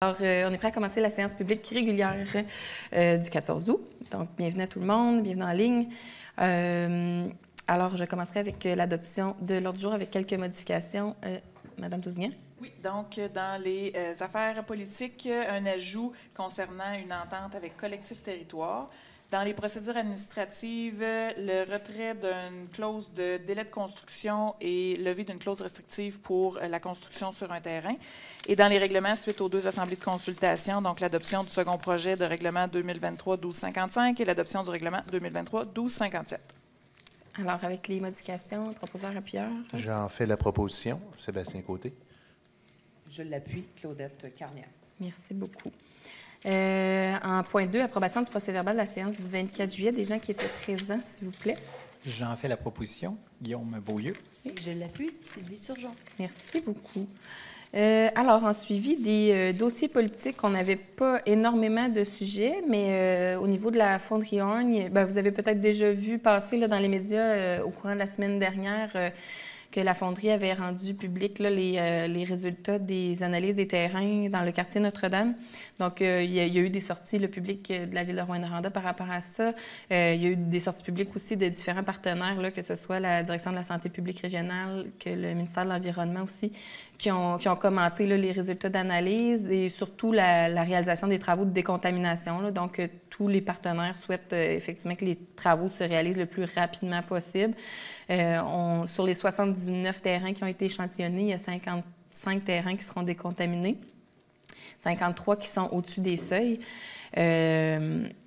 Alors, on est prêt à commencer la séance publique régulière du 14 août. Donc, bienvenue à tout le monde, bienvenue en ligne. Alors, je commencerai avec l'adoption de l'ordre du jour avec quelques modifications. Madame Tousignan? Oui, donc dans les affaires politiques, un ajout concernant une entente avec Collectif Territoire. Dans les procédures administratives, le retrait d'une clause de délai de construction et levée d'une clause restrictive pour la construction sur un terrain. Et dans les règlements, suite aux deux assemblées de consultation, donc l'adoption du second projet de règlement 2023-1255 et l'adoption du règlement 2023-1257. Alors, avec les modifications, proposeur, appuyeur. J'en fais la proposition. Sébastien Côté. Je l'appuie, Claudette Carnière. Merci beaucoup. En point 2, approbation du procès-verbal de la séance du 24 juillet. Des gens qui étaient présents, s'il vous plaît. J'en fais la proposition. Guillaume Beaulieu. Oui. Je l'appuie, Sylvie Turgeon. Merci beaucoup. Alors, en suivi des dossiers politiques, on n'avait pas énormément de sujets, mais au niveau de la fonderie Horn, vous avez peut-être déjà vu passer là, dans les médias au courant de la semaine dernière que la fonderie avait rendu public là, les résultats des analyses des terrains dans le quartier Notre-Dame. Donc, il y a eu des sorties publiques de la Ville de Rouyn-Noranda par rapport à ça. Il y a eu des sorties publiques aussi de différents partenaires, là, que ce soit la Direction de la santé publique régionale, que le ministère de l'Environnement aussi, qui ont commenté là, les résultats d'analyse et surtout la réalisation des travaux de décontamination. Là. Donc, tous les partenaires souhaitent effectivement que les travaux se réalisent le plus rapidement possible. Sur les 79 terrains qui ont été échantillonnés, il y a 55 terrains qui seront décontaminés, 53 qui sont au-dessus des seuils.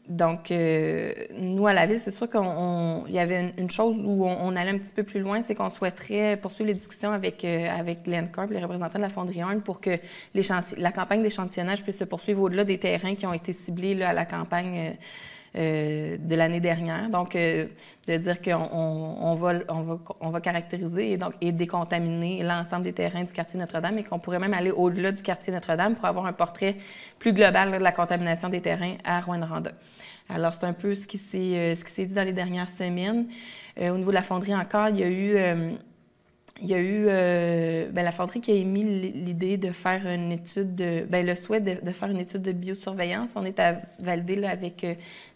Donc, nous, à la Ville, c'est sûr qu'il y avait une chose où on allait un petit peu plus loin, c'est qu'on souhaiterait poursuivre les discussions avec l'ENCORP, les représentants de la fonderie Horn, pour que la campagne d'échantillonnage puisse se poursuivre au-delà des terrains qui ont été ciblés là, à la campagne de l'année dernière. Donc, de dire qu'on va caractériser et décontaminer l'ensemble des terrains du quartier Notre-Dame et qu'on pourrait même aller au-delà du quartier Notre-Dame pour avoir un portrait plus global là, de la contamination des terrains à Rouyn-Noranda. Alors, c'est un peu ce qui s'est dit dans les dernières semaines. Au niveau de la fonderie encore, il y a eu la fonderie qui a émis l'idée de faire une étude, le souhait de faire une étude de biosurveillance. On est à valider là, avec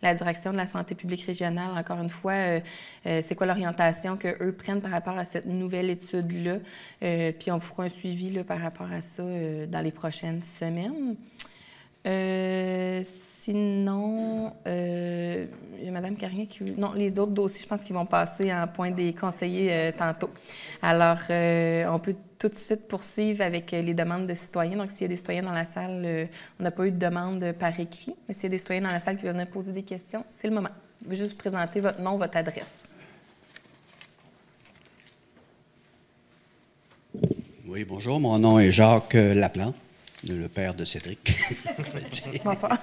la Direction de la santé publique régionale, encore une fois, c'est quoi l'orientation qu'eux prennent par rapport à cette nouvelle étude-là. Puis on fera un suivi là, par rapport à ça dans les prochaines semaines. Sinon, il y a Mme Carnier qui... Non, les autres dossiers, je pense qu'ils vont passer en point des conseillers tantôt. Alors, on peut tout de suite poursuivre avec les demandes de citoyens. Donc, s'il y a des citoyens dans la salle, on n'a pas eu de demande par écrit, mais s'il y a des citoyens dans la salle qui veulent venir poser des questions, c'est le moment. Je vais juste vous présenter votre nom, votre adresse. Oui, bonjour. Mon nom est Jacques Laplante, le père de Cédric. Bonsoir.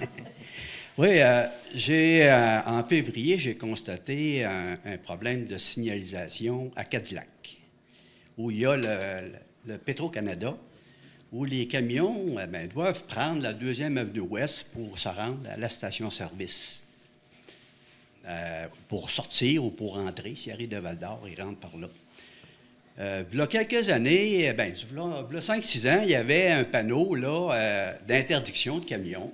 Oui, en février, j'ai constaté un problème de signalisation à Cadillac, où il y a le Petro-Canada, où les camions doivent prendre la 2e avenue Ouest pour se rendre à la station-service. Pour sortir ou pour rentrer, s'ils arrivent de Val-d'Or, ils rentrent par là. Il y a quelques années, il y a 5-6 ans, il y avait un panneau d'interdiction de camions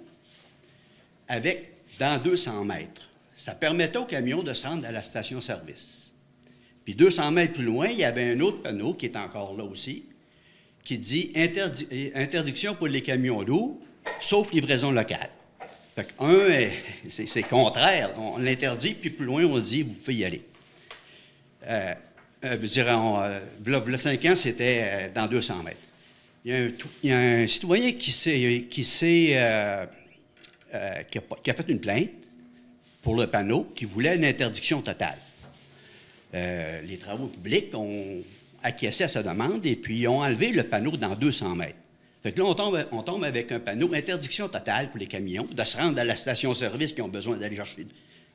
dans 200 mètres. Ça permettait aux camions de se rendre à la station-service. Puis 200 mètres plus loin, il y avait un autre panneau qui est encore là aussi, qui dit interdiction pour les camions lourds, sauf livraison locale. Fait que c'est contraire. On l'interdit, puis plus loin, on dit vous pouvez y aller. Le 5 ans, c'était dans 200 mètres. Il y a un citoyen qui a fait une plainte pour le panneau qui voulait une interdiction totale. Les travaux publics ont acquiescé à sa demande et puis ils ont enlevé le panneau dans 200 mètres. Fait que là, on tombe avec un panneau interdiction totale pour les camions de se rendre à la station-service qui ont besoin d'aller chercher de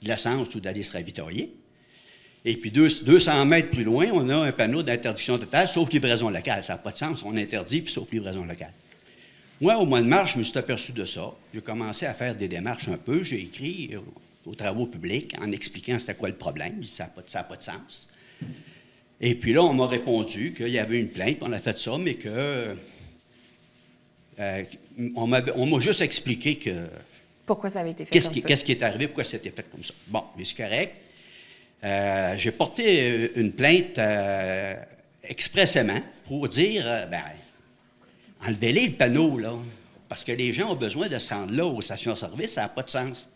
l'essence ou d'aller se ravitailler. Et puis 200 mètres plus loin, on a un panneau d'interdiction totale, sauf livraison locale. Ça n'a pas de sens, on interdit, puis sauf livraison locale. Moi, au mois de mars, je me suis aperçu de ça. J'ai commencé à faire des démarches un peu. J'ai écrit aux travaux publics en expliquant c'était quoi le problème. J'ai dit, ça n'a pas de sens. Et puis là, on m'a répondu qu'il y avait une plainte, on a fait ça, mais que On m'a juste expliqué que Pourquoi ça avait été fait comme ça? qu'est-ce qui est arrivé, pourquoi c'était fait comme ça. Bon, mais c'est correct. J'ai porté une plainte expressément pour dire, enlevez-les le panneau, là, parce que les gens ont besoin de se rendre là aux stations-service, ça n'a pas de sens.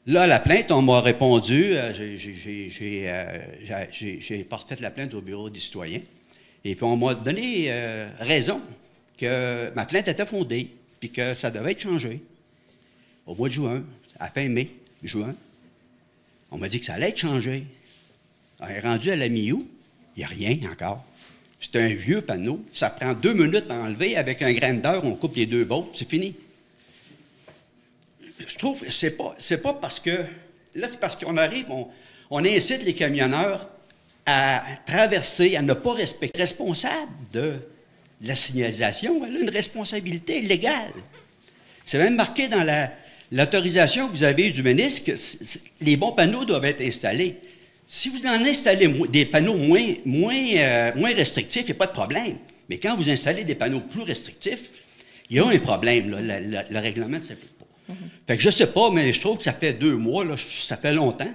Là, la plainte, on m'a répondu, j'ai porté la plainte au bureau des citoyens, et puis on m'a donné raison que ma plainte était fondée, puis que ça devait être changé. Au mois de juin, à la fin mai, juin, on m'a dit que ça allait être changé. On est rendu à la mi-août, il n'y a rien encore. C'est un vieux panneau, ça prend 2 minutes à enlever, avec un grinder, on coupe les 2 bottes, c'est fini. Je trouve que c'est pas parce que... Là, c'est parce qu'on arrive, on incite les camionneurs à traverser, à ne pas respecter. Responsable de la signalisation, elle a une responsabilité légale. C'est même marqué dans l'autorisation que vous avez eue du ministre que les bons panneaux doivent être installés. Si vous en installez des panneaux moins restrictifs, il n'y a pas de problème. Mais quand vous installez des panneaux plus restrictifs, il y a un problème. Là. Le règlement ne s'applique pas. Fait que je ne sais pas, mais je trouve que ça fait 2 mois, là, ça fait longtemps.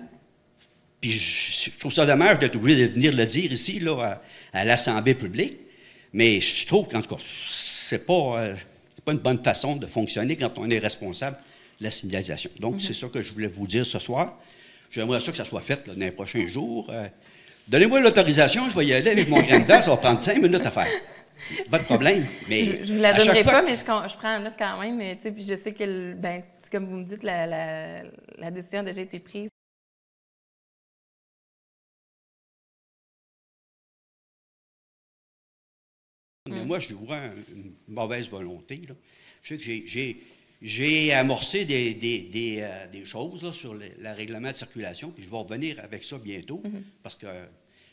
Puis je trouve ça dommage d'être obligé de venir le dire ici, là, à l'Assemblée publique. Mais je trouve qu'en tout cas, c'est pas une bonne façon de fonctionner quand on est responsable de la signalisation. Donc, c'est ça que je voulais vous dire ce soir. J'aimerais ça que ça soit fait là, dans les prochains jours. Donnez-moi l'autorisation, je vais y aller avec mon grinder, ça va prendre 5 minutes à faire. Pas de problème. Mais je ne vous la donnerai pas, mais je prends en note quand même. Mais, puis je sais que, comme vous me dites, la décision a déjà été prise. Mais moi, je vois une mauvaise volonté. Là. Je sais que j'ai amorcé des choses là, sur le règlement de circulation, puis je vais revenir avec ça bientôt, parce que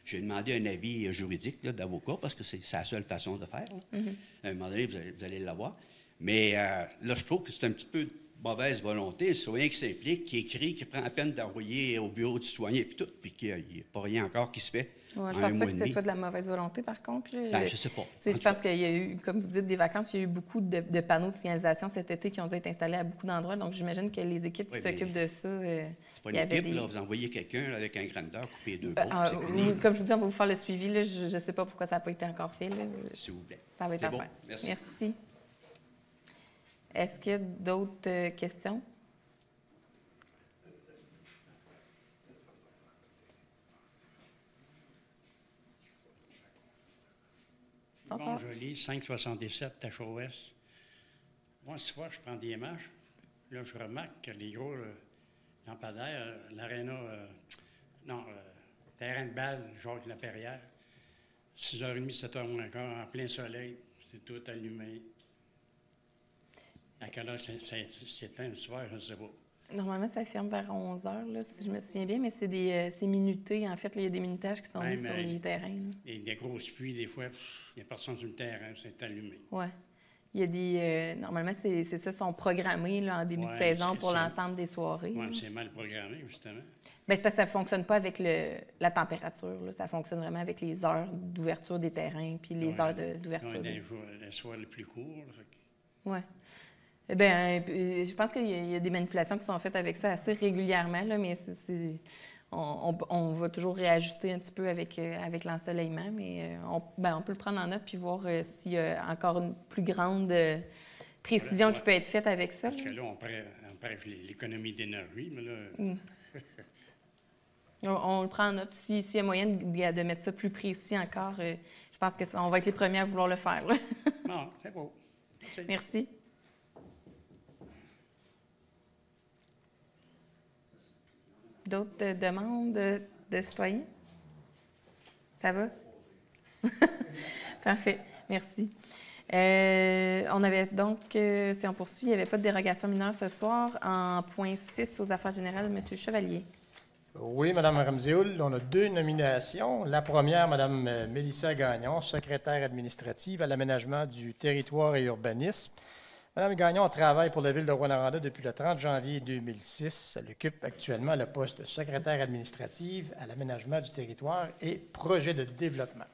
j'ai demandé un avis juridique d'avocat, parce que c'est la seule façon de faire. À un moment donné, vous allez l'avoir. Mais là, je trouve que c'est un petit peu de mauvaise volonté. Le citoyen qui s'implique, qui écrit, qui prend la peine d'envoyer au bureau du citoyen, puis tout, puis qu'il n'y a pas rien encore qui se fait. Ouais, je ne pense pas que ce soit de la mauvaise volonté, par contre. Ben, je ne sais pas. Je pense qu'il y a eu, comme vous dites, des vacances, il y a eu beaucoup de panneaux de signalisation cet été qui ont dû être installés à beaucoup d'endroits. Donc, j'imagine que les équipes qui s'occupent de ça... c'est pas une équipe, là, vous envoyez quelqu'un avec un grinder, couper 2 bottes, comme je vous dis, on va vous faire le suivi. Là, je ne sais pas pourquoi ça n'a pas été encore fait. S'il vous plaît. Ça va être à faire. Merci. Merci. Est-ce qu'il y a d'autres questions? Bon, je lis 577 HOS. Moi, ce soir, je prends des marches. Là, je remarque que les gros lampadaires, l'aréna, terrain de balle, Georges Laperrière, 6h30, 7h moins quart, en plein soleil, c'est tout allumé. À quelle heure ça s'éteint le soir, je ne sais pas. Normalement, ça ferme vers 11h, là, si je me souviens bien, mais c'est minuté. En fait, là, il y a des minutages qui sont mis sur les terrains. Des grosses pluies, des fois, il n'y a personne sur le terrain, c'est allumé. Oui. Il y a des... normalement, c'est ça, sont programmés là, en début de saison pour l'ensemble des soirées. Oui, c'est mal programmé, justement. Bien, c'est parce que ça ne fonctionne pas avec la température. Là. Ça fonctionne vraiment avec les heures d'ouverture des terrains puis les heures d'ouverture. Les soirs les plus courts. Oui. Eh bien, je pense qu'il y a des manipulations qui sont faites avec ça assez régulièrement, là, mais on va toujours réajuster un petit peu avec l'ensoleillement, mais on peut le prendre en note puis voir s'il y a encore une plus grande précision qui peut être faite avec ça. Parce que là, on prêche l'économie d'énergie, mais là... On le prend en note. S'il y a moyen de mettre ça plus précis encore, je pense qu'on va être les premiers à vouloir le faire. Là. Non, c'est beau. Merci. D'autres demandes de citoyens? Ça va? Parfait. Merci. On avait donc, si on poursuit, il n'y avait pas de dérogation mineure ce soir. En point 6 aux affaires générales, M. Chevalier. Oui, Mme Ramzioul, on a 2 nominations. La première, Mme Mélissa Gagnon, secrétaire administrative à l'aménagement du territoire et urbanisme. Mme Gagnon travaille pour la Ville de Rouyn-Noranda depuis le 30 janvier 2006. Elle occupe actuellement le poste de secrétaire administrative à l'aménagement du territoire et projet de développement.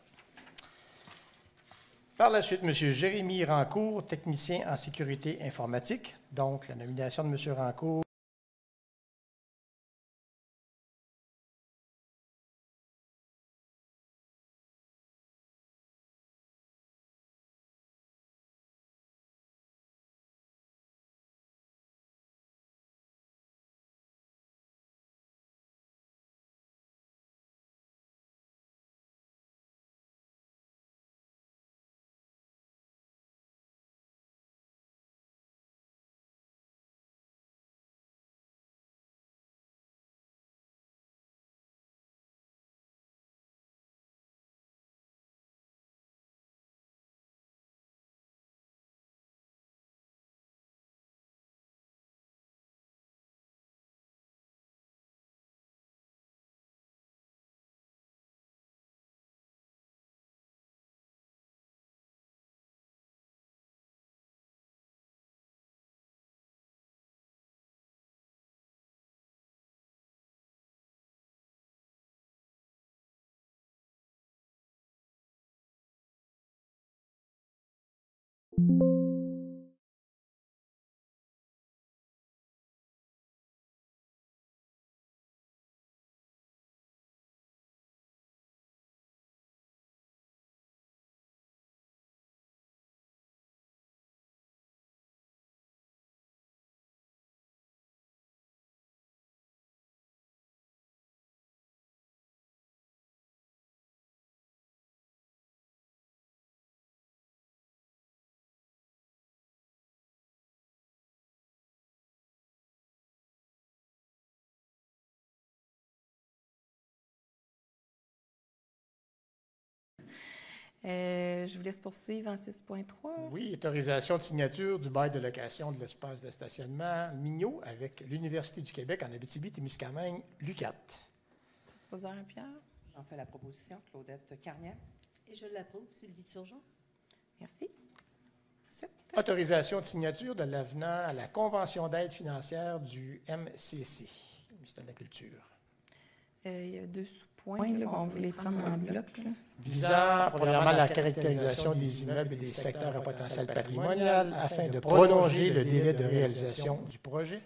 Par la suite, M. Jérémy Rancourt, technicien en sécurité informatique. Donc, la nomination de M. Rancourt. Je vous laisse poursuivre en 6.3. Oui, autorisation de signature du bail de location de l'espace de stationnement Mignot avec l'Université du Québec en Abitibi-Témiscamingue, l'UQAT. Proposeur Pierre. J'en fais la proposition, Claudette Carnière. Et je l'approuve, Sylvie Turgeon. Merci. Ensuite. Autorisation de signature de l'avenant à la Convention d'aide financière du MCC, ministère de la Culture. Il y a 2 sous-points, là, on va les prendre en bloc. Là. Visant, premièrement, la caractérisation des immeubles et des secteurs à potentiel patrimonial afin de prolonger le délai de réalisation du projet.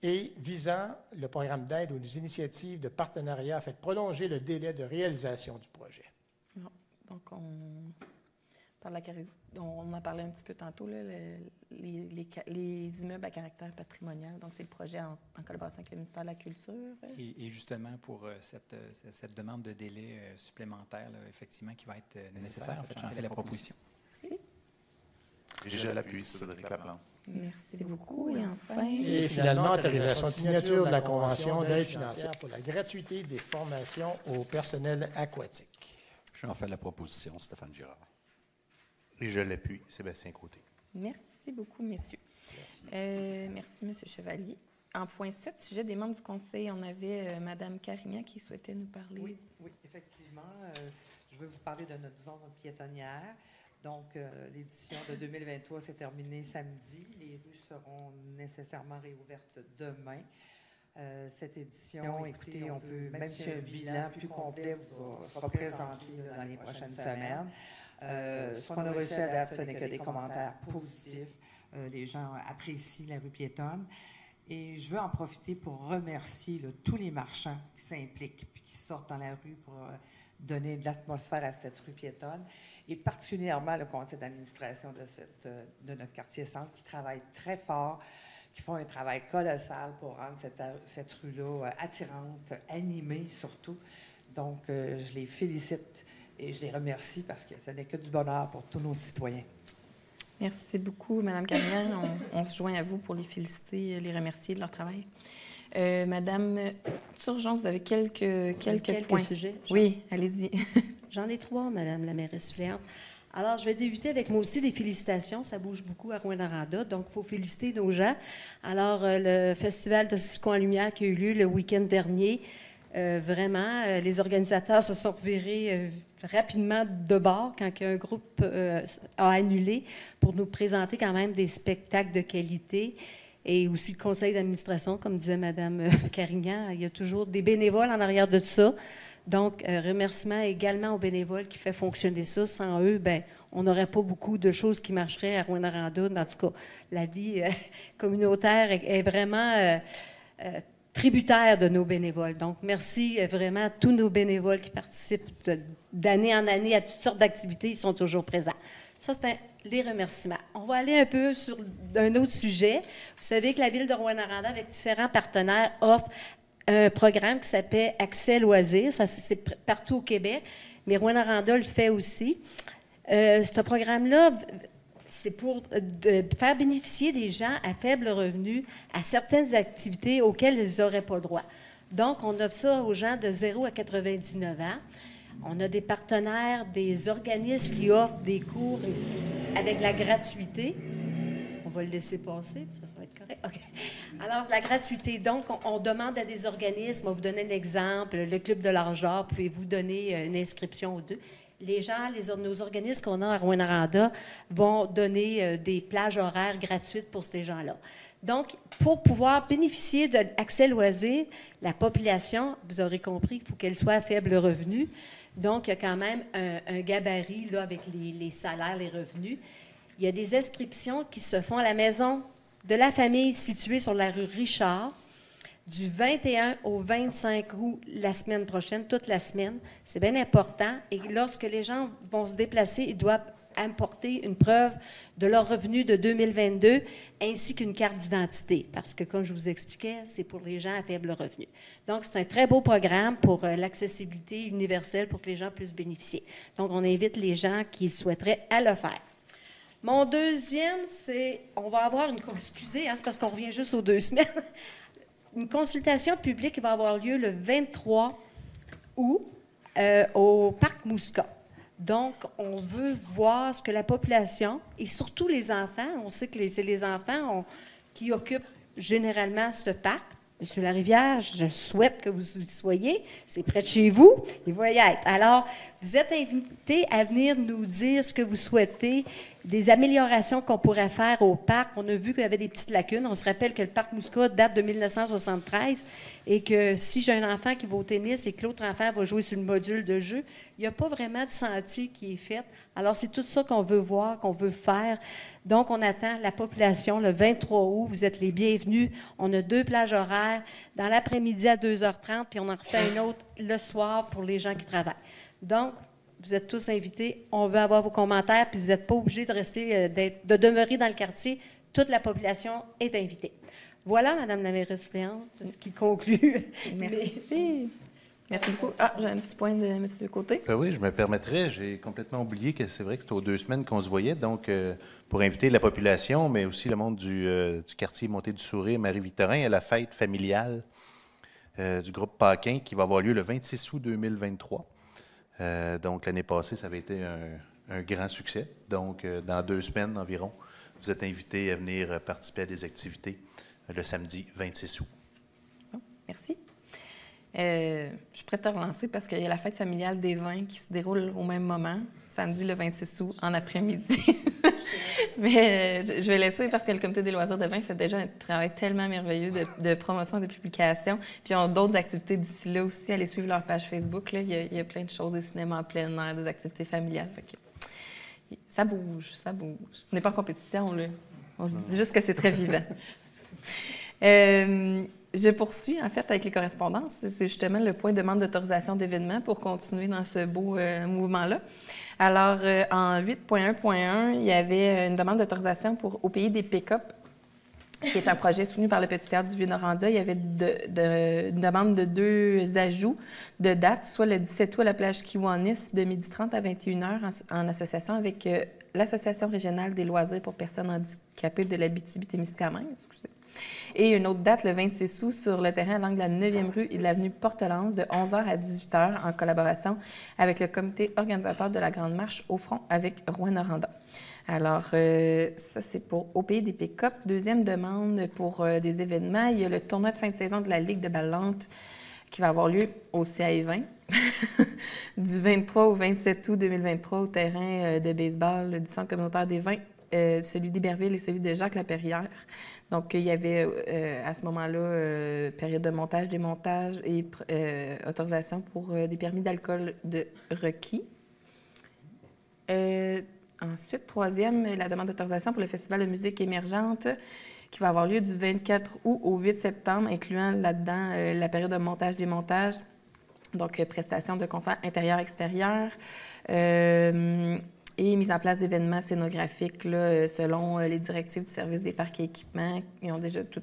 Et visant le programme d'aide aux initiatives de partenariat afin de prolonger le délai de réalisation du projet. Non. Donc, on en parlait un petit peu tantôt, là, les immeubles à caractère patrimonial. Donc, c'est le projet en collaboration avec le ministère de la Culture. Et justement, pour cette demande de délai supplémentaire, là, effectivement, qui va être nécessaire, en fait, j'en fais la proposition. Merci. Et je l'appuie, Cédric Laplante. Merci beaucoup. Et enfin... Et finalement, autorisation de signature de la Convention d'aide financière pour la gratuité des formations au personnel aquatique. J'en fais la proposition, Stéphane Girard. Et je l'appuie, Sébastien Côté. Merci beaucoup, messieurs. Merci, M. Chevalier. En point 7, sujet des membres du conseil, on avait Mme Carignan qui souhaitait nous parler. Oui, effectivement. Je veux vous parler de notre zone piétonnière. Donc, l'édition de 2023 s'est terminée samedi. Les rues seront nécessairement réouvertes demain. Cette édition, écoutez, on peut, même si un bilan plus complet sera présenté dans les prochaines semaines. Ce qu'on a reçu à date, ce n'est que des commentaires positifs. Les gens apprécient la rue piétonne. Et je veux en profiter pour remercier tous les marchands qui s'impliquent et qui sortent dans la rue pour donner de l'atmosphère à cette rue piétonne. Et particulièrement le conseil d'administration de notre quartier centre qui travaille très fort, qui font un travail colossal pour rendre cette rue-là attirante, animée surtout. Donc, je les félicite et je les remercie parce que ce n'est que du bonheur pour tous nos citoyens. Merci beaucoup, Mme Carignan. On se joint à vous pour les féliciter, les remercier de leur travail. Madame Turgeon, vous avez quelques points. Sujets. Oui, allez-y. J'en ai 3, Madame la mairesse suppléante. Alors, je vais débuter avec moi aussi des félicitations. Ça bouge beaucoup à Rouyn-Noranda, donc il faut féliciter nos gens. Alors, le festival de Cisco en Lumière qui a eu lieu le week-end dernier, vraiment, les organisateurs se sont revirés rapidement de bord quand un groupe a annulé pour nous présenter quand même des spectacles de qualité. Et aussi le conseil d'administration, comme disait Mme Carignan, il y a toujours des bénévoles en arrière de ça. Donc, remerciement également aux bénévoles qui font fonctionner ça. Sans eux, bien, on n'aurait pas beaucoup de choses qui marcheraient à Rouyn-Noranda. En tout cas, la vie communautaire est vraiment tributaire de nos bénévoles. Donc, merci vraiment à tous nos bénévoles qui participent d'année en année à toutes sortes d'activités. Ils sont toujours présents. Ça, c'est les remerciements. On va aller un peu sur un autre sujet. Vous savez que la Ville de Rouyn-Noranda, avec différents partenaires, offre un programme qui s'appelle Accès Loisirs. Ça, c'est partout au Québec, mais Rouyn-Noranda le fait aussi. Ce programme-là, c'est pour faire bénéficier des gens à faible revenu à certaines activités auxquelles ils n'auraient pas le droit. Donc, on offre ça aux gens de 0 à 99 ans. On a des partenaires, des organismes qui offrent des cours avec la gratuité. On va le laisser passer, ça va être correct. OK. Alors, la gratuité. Donc, on demande à des organismes, on va vous donner un exemple, le Club de l'Art d'Art, pouvez-vous donner une inscription aux deux? Les gens, nos organismes qu'on a à Rouyn-Noranda vont donner des plages horaires gratuites pour ces gens-là. Donc, pour pouvoir bénéficier de l'accès loisirs, la population, vous aurez compris qu'il faut qu'elle soit à faible revenu. Donc, il y a quand même un gabarit là, avec les salaires, les revenus. Il y a des inscriptions qui se font à la maison de la famille située sur la rue Richard du 21 au 25 août la semaine prochaine, toute la semaine. C'est bien important. Et lorsque les gens vont se déplacer, ils doivent apporter une preuve de leur revenu de 2022 ainsi qu'une carte d'identité. Parce que, comme je vous expliquais, c'est pour les gens à faible revenu. Donc, c'est un très beau programme pour l'accessibilité universelle pour que les gens puissent bénéficier. Donc, on invite les gens qui souhaiteraient à le faire. Mon deuxième, c'est, on va avoir une, excusez, hein, c'est parce qu'on revient juste aux 2 semaines, une consultation publique qui va avoir lieu le 23 août au Parc Mousca. Donc, on veut voir ce que la population, et surtout les enfants, on sait que c'est les enfants qui occupent généralement ce parc. Monsieur Larivière, je souhaite que vous y soyez. C'est près de chez vous. Il va y être. Alors, vous êtes invités à venir nous dire ce que vous souhaitez, des améliorations qu'on pourrait faire au parc. On a vu qu'il y avait des petites lacunes. On se rappelle que le parc Mousca date de 1973 et que si j'ai un enfant qui va au tennis et que l'autre enfant va jouer sur le module de jeu, il n'y a pas vraiment de sentier qui est fait. Alors, c'est tout ça qu'on veut voir, qu'on veut faire. Donc, on attend la population le 23 août. Vous êtes les bienvenus. On a 2 plages horaires. Dans l'après-midi à 2h30, puis on en refait une autre le soir pour les gens qui travaillent. Donc, vous êtes tous invités. On veut avoir vos commentaires, puis vous n'êtes pas obligés de rester, de demeurer dans le quartier. Toute la population est invitée. Voilà, Madame la mairesse suppléante, qui conclut. Merci. Merci beaucoup. Ah, j'ai un petit point de M. Côté. Oui, je me permettrais. J'ai complètement oublié que c'est vrai que c'était aux 2 semaines qu'on se voyait. Donc, pour inviter la population, mais aussi le monde du quartier Montée-du-Sourire, Marie-Victorin, à la fête familiale du groupe Paquin qui va avoir lieu le 26 août 2023. Donc, l'année passée, ça avait été un grand succès. Donc, dans 2 semaines environ, vous êtes invités à venir participer à des activités le samedi 26 août. Oh, merci. Je suis prête à relancer parce qu'il y a la fête familiale des vins qui se déroule au même moment, samedi le 26 août, en après-midi. Mais je vais laisser parce que le Comité des loisirs de vin fait déjà un travail tellement merveilleux de promotion et de publication. Puis ils ont d'autres activités d'ici là aussi. Allez suivre leur page Facebook. Là. Il y a plein de choses, des cinémas en plein air, des activités familiales. Fait que, ça bouge, ça bouge. On n'est pas en compétition, là. On se dit juste que c'est très vivant. Je poursuis, en fait, avec les correspondances. C'est justement le point de demande d'autorisation d'événement pour continuer dans ce beau mouvement-là. Alors, en 8.1.1, il y avait une demande d'autorisation au pays des pick-up, qui est un projet soutenu par le Petit Théâtre du Vieux-Noranda. Il y avait une demande de 2 ajouts de date, soit le 17 août à la plage Kiwanis de 12h30 à 21h en association avec l'Association régionale des loisirs pour personnes handicapées de l'Abitibi-Témiscamingue. Et une autre date, le 26 août, sur le terrain à l'angle de la 9e rue et de l'avenue Portelance, de 11h à 18h, en collaboration avec le comité organisateur de la Grande Marche au front avec Rouyn-Noranda. Alors, ça, c'est au pays des pick-up. Deuxième demande pour des événements, il y a le tournoi de fin de saison de la Ligue de Ballante qui va avoir lieu au CAE20 du 23 au 27 août 2023 au terrain de baseball du Centre communautaire des vins celui d'Iberville et celui de Jacques-Laperrière. Donc, il y avait à ce moment-là période de montage, démontage et autorisation pour des permis d'alcool de requis. Ensuite, troisième, la demande d'autorisation pour le Festival de musique émergente qui va avoir lieu du 24 août au 8 septembre, incluant là-dedans la période de montage-démontage, donc prestations de concerts intérieurs-extérieurs et mise en place d'événements scénographiques là, selon les directives du service des parcs et équipements. Ils ont déjà tout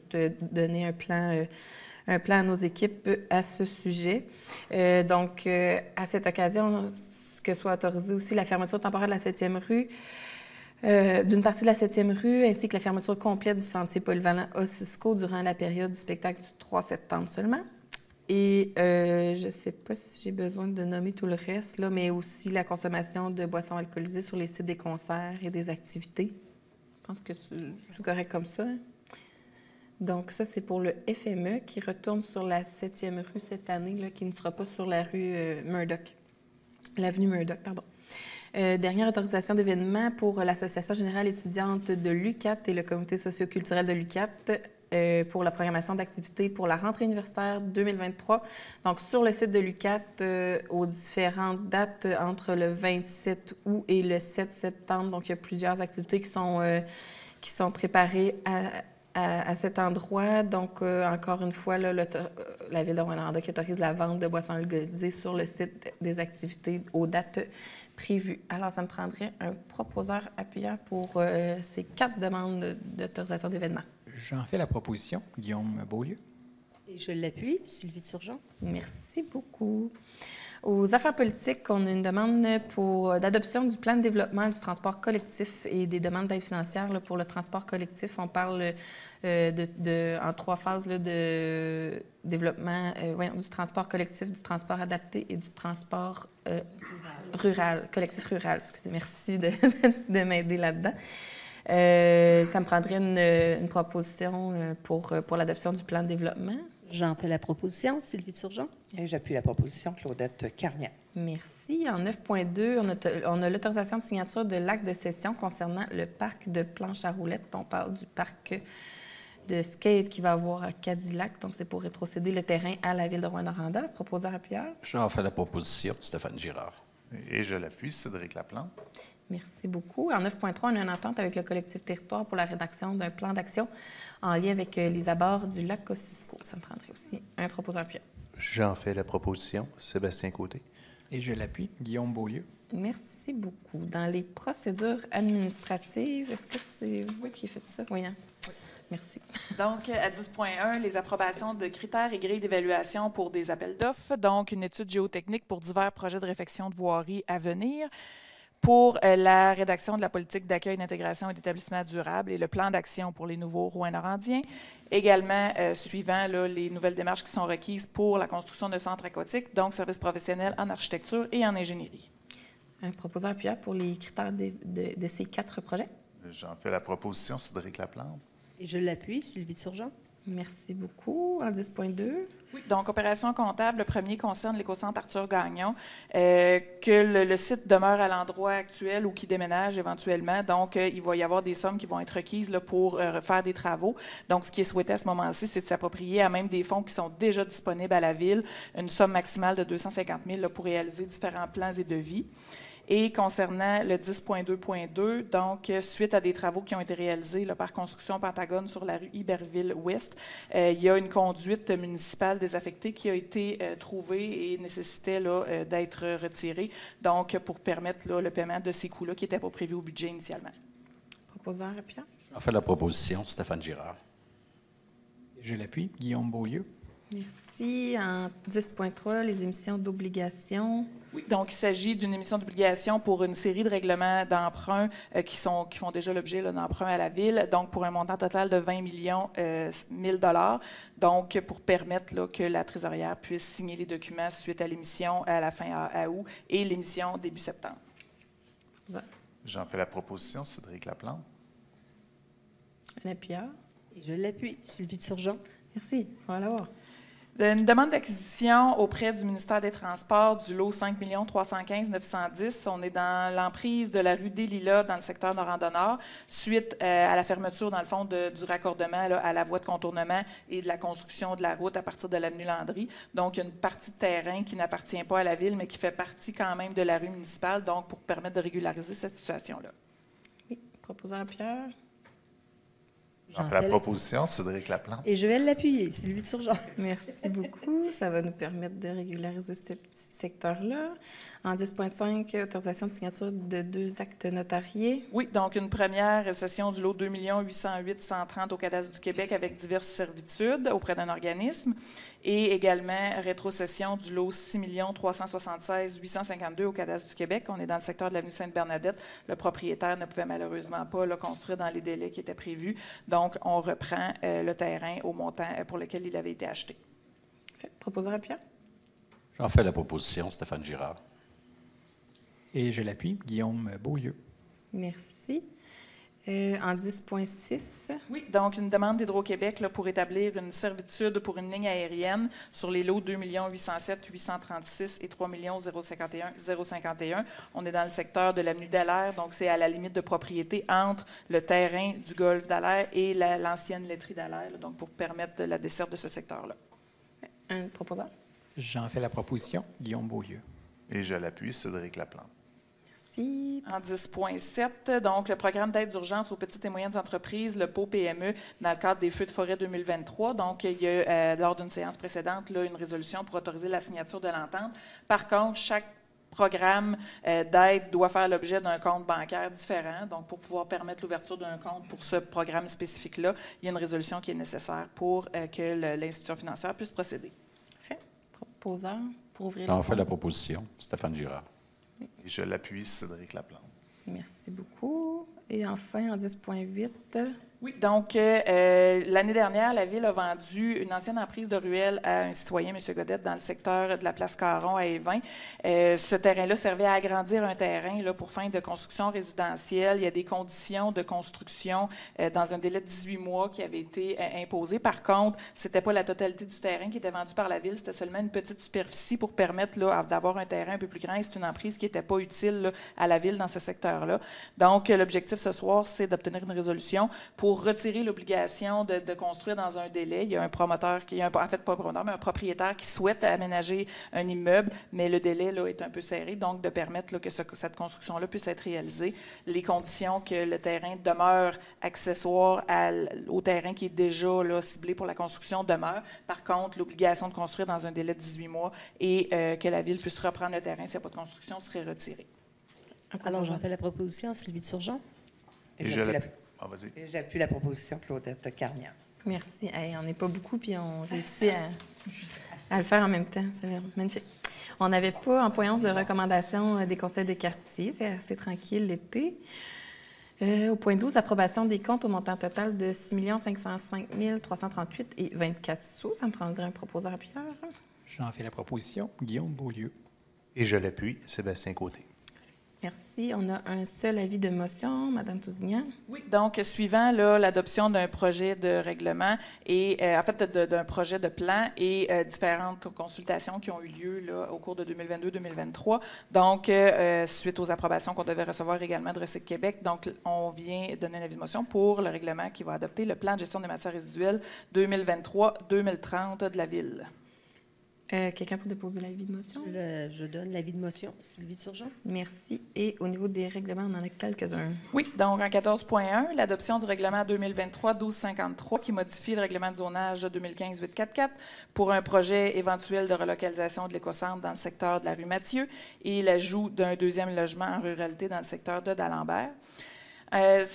donné un plan à nos équipes à ce sujet. Donc, à cette occasion, que soit autorisée aussi la fermeture temporaire de la 7e rue, d'une partie de la 7e rue, ainsi que la fermeture complète du sentier polyvalent Ossisco durant la période du spectacle du 3 septembre seulement. Et je ne sais pas si j'ai besoin de nommer tout le reste, là, mais aussi la consommation de boissons alcoolisées sur les sites des concerts et des activités. Je pense que c'est correct comme ça. Hein? Donc, ça, c'est pour le FME qui retourne sur la 7e rue cette année, là, qui ne sera pas sur la rue Murdoch. L'avenue Murdoch, pardon. Dernière autorisation d'événement pour l'Association générale étudiante de l'UQAT et le comité socio-culturel de l'UQAT pour la programmation d'activités pour la rentrée universitaire 2023. Donc, sur le site de l'UQAT, aux différentes dates entre le 27 août et le 7 septembre. Donc, il y a plusieurs activités qui sont préparées à cet endroit. Donc, encore une fois, là, la Ville de Rouyn-Noranda qui autorise la vente de boissons alcoolisées sur le site des activités aux dates prévues. Alors, ça me prendrait un proposeur appuyant pour ces 4 demandes d'autorisation d'événements. J'en fais la proposition. Guillaume Beaulieu. Et je l'appuie. Sylvie Turgeon. Merci beaucoup. Aux affaires politiques, on a une demande d'adoption du plan de développement du transport collectif et des demandes d'aide financière là, pour le transport collectif. On parle en 3 phases là, de développement du transport collectif, du transport adapté et du transport rural, collectif rural. Excusez, merci de m'aider là-dedans. Ça me prendrait une proposition pour l'adoption du plan de développement. J'en fais la proposition. Sylvie Turgeon. Et j'appuie la proposition. Claudette Carnian. Merci. En 9.2, on a l'autorisation de signature de l'acte de cession concernant le parc de planches à roulettes. On parle du parc de skate qui va avoir à Cadillac. Donc, c'est pour rétrocéder le terrain à la Ville de Rouyn-Noranda. Proposeur appuyeur. J'en fais la proposition. Stéphane Girard. Et je l'appuie. Cédric Laplante. Merci beaucoup. En 9.3, on a une entente avec le collectif Territoire pour la rédaction d'un plan d'action en lien avec les abords du lac Ossisco. Ça me prendrait aussi un proposeur appuyant. J'en fais la proposition. Sébastien Côté. Et je l'appuie. Guillaume Beaulieu. Merci beaucoup. Dans les procédures administratives, est-ce que c'est vous qui faites ça? Oui, hein? Oui. Merci. Donc, à 10.1, les approbations de critères et grilles d'évaluation pour des appels d'offres. Donc, une étude géotechnique pour divers projets de réfection de voirie à venir. Pour la rédaction de la politique d'accueil, d'intégration et d'établissement durable et le plan d'action pour les nouveaux Rouyn-Norandiens. Également, suivant là, les nouvelles démarches qui sont requises pour la construction de centres aquatiques, donc services professionnels en architecture et en ingénierie. Un proposeur appuyant pour les critères de ces 4 projets. J'en fais la proposition. Cédric Laplante. Et je l'appuie. Sylvie Turgeon. Merci beaucoup. En 10.2. Oui, donc opération comptable, le premier concerne l'écocentre Arthur Gagnon, que le site demeure à l'endroit actuel ou qui déménage éventuellement. Donc, il va y avoir des sommes qui vont être requises là, pour faire des travaux. Donc, ce qui est souhaité à ce moment-ci, c'est de s'approprier à même des fonds qui sont déjà disponibles à la Ville, une somme maximale de 250 000 là, pour réaliser différents plans et devis. Et concernant le 10.2.2, donc, suite à des travaux qui ont été réalisés là, par Construction Pentagone sur la rue Iberville-Ouest, il y a une conduite municipale désaffectée qui a été trouvée et nécessitait d'être retirée, donc pour permettre là, le paiement de ces coûts-là qui n'étaient pas prévus au budget initialement. Proposeur appuyant. J'en fais la proposition. Stéphane Girard. Je l'appuie. Guillaume Beaulieu. Merci. En 10.3, les émissions d'obligations. Oui, donc il s'agit d'une émission d'obligation pour une série de règlements d'emprunt qui font déjà l'objet d'emprunts à la Ville, donc pour un montant total de 20 millions 1000 $, donc pour permettre là, que la trésorière puisse signer les documents suite à l'émission à la fin à août et l'émission début septembre. J'en fais la proposition. Cédric Laplante. Un appuyeur. Et je l'appuie. Sylvie Turgeon. Merci. On va l'avoir. Une demande d'acquisition auprès du ministère des Transports du lot 5 315 910. On est dans l'emprise de la rue des Lilas dans le secteur Noranda-Nord, suite à la fermeture, dans le fond, du raccordement là, à la voie de contournement et de la construction de la route à partir de l'avenue Landry. Donc, il y a une partie de terrain qui n'appartient pas à la ville, mais qui fait partie quand même de la rue municipale, donc pour permettre de régulariser cette situation-là. Oui, proposeur Pierre. J'en fais la proposition, Cédric Laplante. Et je vais l'appuyer, Sylvie Turgeon. Merci beaucoup. Ça va nous permettre de régulariser ce petit secteur-là. En 10.5, autorisation de signature de 2 actes notariés. Oui, donc une première cession du lot 2 808 130 au Cadastre du Québec avec diverses servitudes auprès d'un organisme. Et également rétrocession du lot 6 376 852 au Cadastre du Québec. On est dans le secteur de l'avenue Sainte-Bernadette. Le propriétaire ne pouvait malheureusement pas le construire dans les délais qui étaient prévus. Donc, on reprend le terrain au montant pour lequel il avait été acheté. Proposeur Pierre. J'en fais la proposition, Stéphane Girard. Et je l'appuie, Guillaume Beaulieu. Merci. En 10.6. Oui, donc une demande d'Hydro-Québec là, pour établir une servitude pour une ligne aérienne sur les lots 2 807 836 et 3 051 051. On est dans le secteur de l'avenue Dallaire, donc c'est à la limite de propriété entre le terrain du golfe Dallaire et l'ancienne laiterie Dallaire, donc pour permettre la desserte de ce secteur-là. Un proposeur. J'en fais la proposition, Guillaume Beaulieu. Et je l'appuie, Cédric Laplante. Merci. En 10.7, donc le programme d'aide d'urgence aux petites et moyennes entreprises, le PO-PME, dans le cadre des feux de forêt 2023. Donc, il y a, lors d'une séance précédente, là, une résolution pour autoriser la signature de l'entente. Par contre, chaque programme d'aide doit faire l'objet d'un compte bancaire différent. Donc, pour pouvoir permettre l'ouverture d'un compte pour ce programme spécifique-là, il y a une résolution qui est nécessaire pour que l'institution financière puisse procéder. Fait. Proposeur pour ouvrir. J'en fais la proposition, Stéphane Girard. Et je l'appuie, Cédric Laplante. Merci beaucoup. Et enfin, en 10.8. Oui, donc l'année dernière, la Ville a vendu une ancienne emprise de ruelle à un citoyen, M. Godette, dans le secteur de la place Caron à Évin. Ce terrain-là servait à agrandir un terrain là, pour fin de construction résidentielle. Il y a des conditions de construction dans un délai de 18 mois qui avaient été imposées. Par contre, ce n'était pas la totalité du terrain qui était vendu par la Ville, c'était seulement une petite superficie pour permettre d'avoir un terrain un peu plus grand. Et c'est une emprise qui n'était pas utile là, à la Ville dans ce secteur-là. Donc, l'objectif ce soir, c'est d'obtenir une résolution pour retirer l'obligation de construire dans un délai. Il y a un promoteur, en fait pas un promoteur, mais un propriétaire qui souhaite aménager un immeuble, mais le délai là, est un peu serré, donc de permettre là, que cette construction-là puisse être réalisée. Les conditions que le terrain demeure accessoire au terrain qui est déjà là, ciblé pour la construction demeurent. Par contre, l'obligation de construire dans un délai de 18 mois et que la Ville puisse reprendre le terrain s'il n'y a pas de construction serait retirée. Alors, j'en fais la proposition, Sylvie Turgeon. Et j'appuie la proposition, Claudette Carnian. Merci. Hey, on n'est pas beaucoup, puis on réussit à le faire en même temps. C'est magnifique. On n'avait pas en poignance de recommandation des conseils de quartier. C'est assez tranquille l'été. Au point 12, approbation des comptes au montant total de 6 505 338 et 24 sous. Ça me prendrait un proposeur, Pierre. J'en fais la proposition, Guillaume Beaulieu. Et je l'appuie, Sébastien Côté. Merci. On a un seul avis de motion. Madame Tousignan. Oui, donc suivant l'adoption d'un projet de règlement et en fait d'un projet de plan et différentes consultations qui ont eu lieu là, au cours de 2022-2023. Donc, suite aux approbations qu'on devait recevoir également de Recycle Québec, donc on vient donner un avis de motion pour le règlement qui va adopter le plan de gestion des matières résiduelles 2023-2030 de la Ville. Quelqu'un pour déposer l'avis de motion? Je donne l'avis de motion, Sylvie Turgeon. Merci. Et au niveau des règlements, on en a quelques-uns. Oui, donc en 14.1, l'adoption du règlement 2023-1253 qui modifie le règlement de zonage 2015-844 pour un projet éventuel de relocalisation de l'écocentre dans le secteur de la rue Mathieu et l'ajout d'un deuxième logement en ruralité dans le secteur de D'Alembert.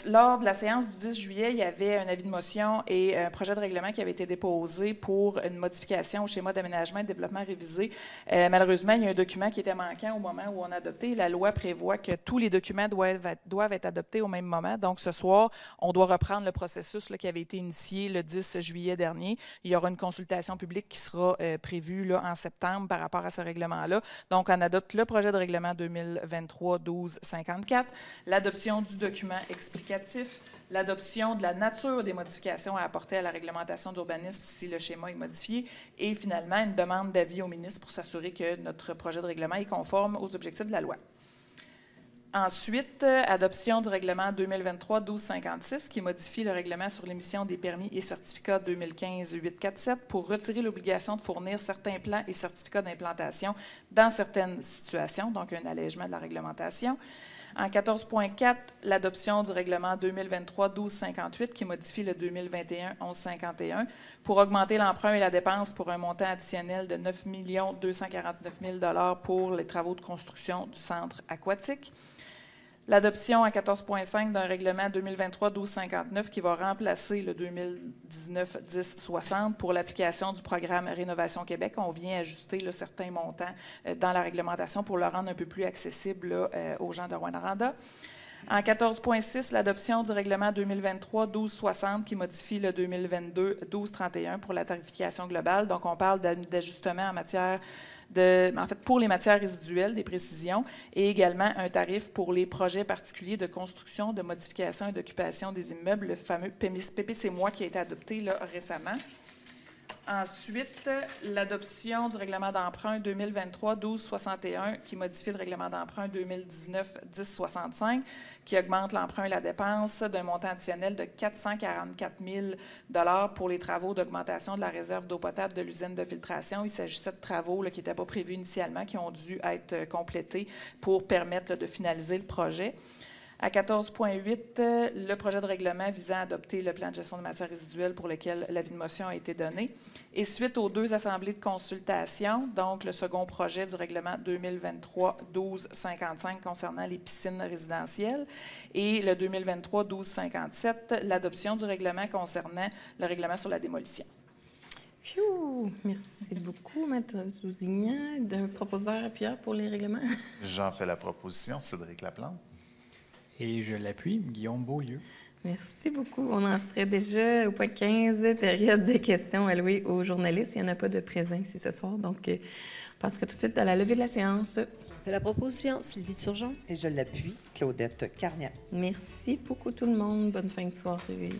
Lors de la séance du 10 juillet, il y avait un avis de motion et un projet de règlement qui avait été déposé pour une modification au schéma d'aménagement et de développement révisé. Malheureusement, il y a un document qui était manquant au moment où on a adopté. La loi prévoit que tous les documents doivent être adoptés au même moment. Donc, ce soir, on doit reprendre le processus là, qui avait été initié le 10 juillet dernier. Il y aura une consultation publique qui sera prévue là, en septembre par rapport à ce règlement-là. Donc, on adopte le projet de règlement 2023-1254. L'adoption du document explicatif, l'adoption de la nature des modifications à apporter à la réglementation d'urbanisme si le schéma est modifié, et finalement, une demande d'avis au ministre pour s'assurer que notre projet de règlement est conforme aux objectifs de la loi. Ensuite, adoption du règlement 2023-1256 qui modifie le règlement sur l'émission des permis et certificats 2015-847 pour retirer l'obligation de fournir certains plans et certificats d'implantation dans certaines situations, donc un allègement de la réglementation. En 14.4, l'adoption du règlement 2023-1258 qui modifie le 2021-1151 pour augmenter l'emprunt et la dépense pour un montant additionnel de 9 249 000 $ pour les travaux de construction du centre aquatique. L'adoption en 14.5 d'un règlement 2023-1259 qui va remplacer le 2019-1060 pour l'application du programme Rénovation Québec. On vient ajuster là, certains montants dans la réglementation pour le rendre un peu plus accessible là, aux gens de Rouyn-Noranda. En 14.6, l'adoption du règlement 2023-1260 qui modifie le 2022-1231 pour la tarification globale. Donc, on parle d'ajustement en matière pour les matières résiduelles, des précisions, et également un tarif pour les projets particuliers de construction, de modification et d'occupation des immeubles, le fameux PPC-MOI qui a été adopté là, récemment. Ensuite, l'adoption du règlement d'emprunt 2023-1261 qui modifie le règlement d'emprunt 2019-1065 qui augmente l'emprunt et la dépense d'un montant additionnel de 444 000 $ pour les travaux d'augmentation de la réserve d'eau potable de l'usine de filtration. Il s'agissait de travaux là, qui n'étaient pas prévus initialement, qui ont dû être complétés pour permettre là, de finaliser le projet. À 14.8, le projet de règlement visant à adopter le plan de gestion de matières résiduelles pour lequel l'avis de motion a été donné. Et suite aux 2 assemblées de consultation, donc le second projet du règlement 2023-1255 concernant les piscines résidentielles et le 2023-1257, l'adoption du règlement concernant le règlement sur la démolition. Phew, merci beaucoup, Mme Zousignan. D'un proposeur appuyeur pour les règlements. J'en fais la proposition, Cédric Laplante. Et je l'appuie, Guillaume Beaulieu. Merci beaucoup. On en serait déjà au point 15, période de questions allouées aux journalistes. Il n'y en a pas de présent ici ce soir, donc on passerait tout de suite à la levée de la séance. Je fais la proposition, Sylvie Turgeon. Et je l'appuie, Claudette Carniat. Merci beaucoup tout le monde. Bonne fin de soirée.